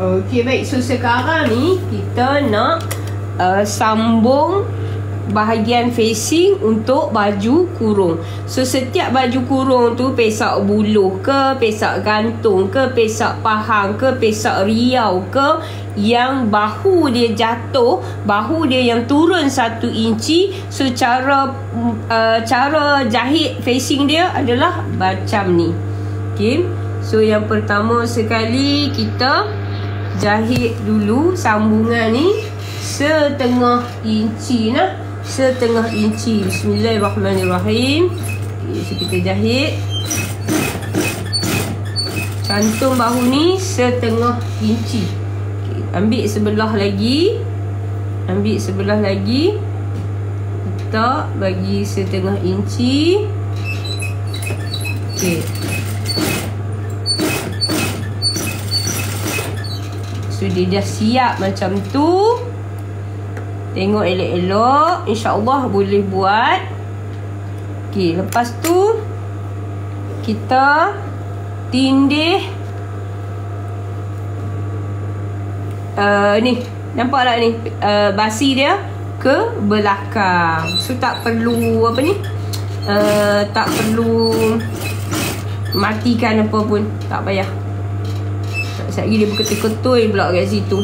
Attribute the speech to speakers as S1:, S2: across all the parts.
S1: Okey, baik. So sekarang ni kita nak sambung bahagian facing untuk baju kurung. So setiap baju kurung tu pesak buluh ke, pesak gantung ke, pesak pahang ke, pesak riau ke, yang bahu dia jatuh, bahu dia yang turun 1 inci. So cara jahit facing dia adalah macam ni. Okay. So yang pertama sekali kita jahit dulu sambungan ni setengah inci nah. Setengah inci. Bismillahirrahmanirrahim. Okay, so kita jahit. Cantum bahu ni setengah inci. Okay, ambil sebelah lagi. Ambil sebelah lagi. Letak bagi setengah inci. Okay. So dia dah siap macam tu. Tengok elok-elok. InsyaAllah boleh buat. Okay, lepas tu kita tindih ni. Nampak tak ni? Basi dia ke belakang. So tak perlu apa ni? Tak perlu matikan apa pun. Tak payah. Sekejap lagi dia berketul-ketul pula kat situ.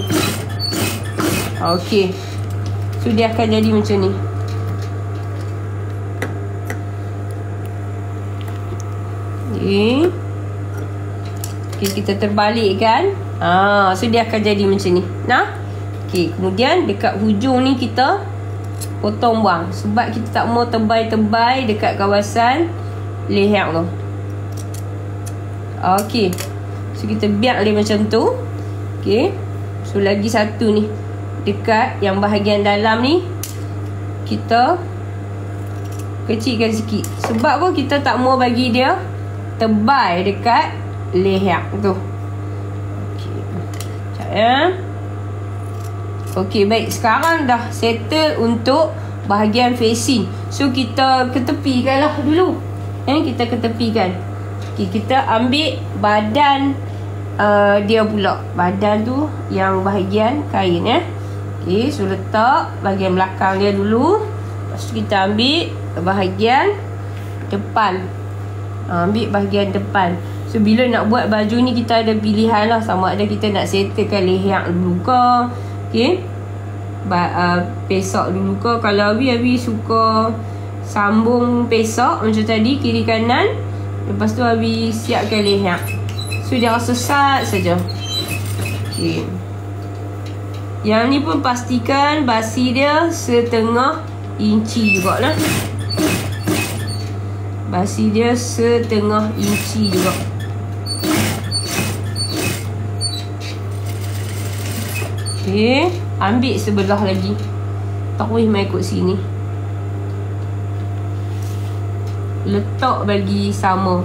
S1: Okay. So dia akan jadi macam ni. Okay. Okay, kita terbalikkan. So dia akan jadi macam ni. Nah. Okay, kemudian dekat hujung ni kita potong buang. Sebab kita tak mau tebal-tebal dekat kawasan leher tu. Okay. So kita biar dia macam tu. Okay. So lagi satu ni. Dekat yang bahagian dalam ni kita kecilkan sikit. Sebab apa kita tak mau bagi dia tebal dekat leher tu. Okey. Sekejap ya. Okey, baik. Sekarang dah settle untuk bahagian facing. So kita ketepikan lah dulu. Kita ketepikan. Okey, kita ambil badan dia pula. Badan tu yang bahagian kain ya. Okay, so letak bahagian belakang dia dulu. Lepas tu kita ambil bahagian depan. Ambil bahagian depan. So bila nak buat baju ni kita ada pilihan lah. Sama ada kita nak settlekan leher dulu ke, okay, pesak dulu ke. Kalau Abi suka sambung pesak macam tadi, kiri kanan. Lepas tu Abi siapkan leher. So dia rasa sat saja. Okay. Yang ni pun pastikan basi dia setengah inci jugalah. Basi dia setengah inci juga. Okay. Ambil sebelah lagi. Takwih mai ikut sini. Letak bagi sama.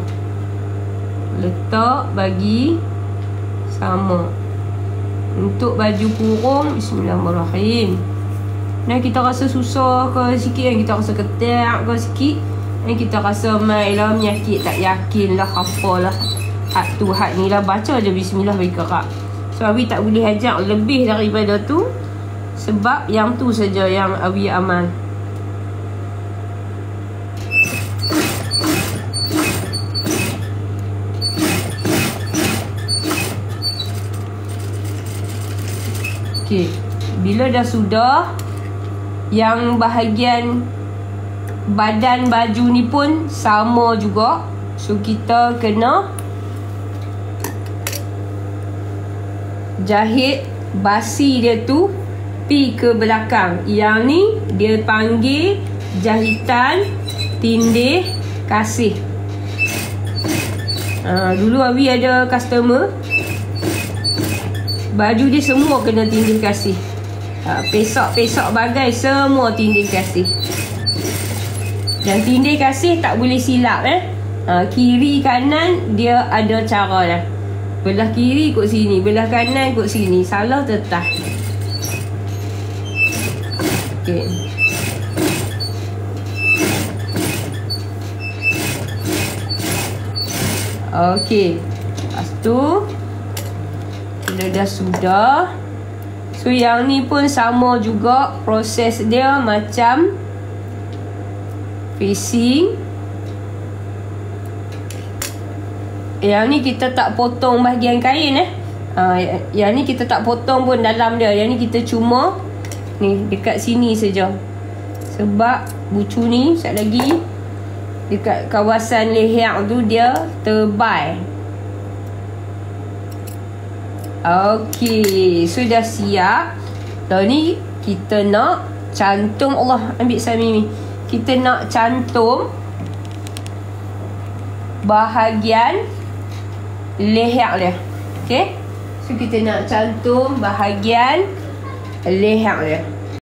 S1: Letak bagi sama. Untuk baju kurung, bismillahirrahmanirrahim. Dan kita rasa susah ke sikit, yang kita rasa ketak ke sikit, yang kita rasa mai lah menyakit, tak yakin lah apalah. Hat tu hat ni lah, baca je bismillah bagi kerak. So Abi tak boleh ajak lebih daripada tu. Sebab yang tu saja yang Abi amal. Okay. Bila dah sudah, yang bahagian badan baju ni pun sama juga. So kita kena jahit basi dia tu pi ke belakang. Yang ni dia panggil jahitan tindih kasih. Dulu Abi ada customer, baju dia semua kena tindih kasih. Pesak-pesak bagai semua tindih kasih. Dan tindih kasih tak boleh silap kiri kanan dia ada cara dah. Belah kiri ikut sini, belah kanan ikut sini. Salah tetap. Okey. Okey. Lepas tu dah sudah. So yang ni pun sama juga, proses dia macam facing. Yang ni kita tak potong bahagian kain yang ni kita tak potong pun dalam dia. Yang ni kita cuma ni dekat sini saja. Sebab bucu ni sekejap lagi dekat kawasan leher tu dia tebal. Okey, sudah siap. Dah ni kita nak cantum. Allah, ambil Sami ni. Kita nak cantum bahagian leher dia. Okey. So kita nak cantum bahagian leher dia.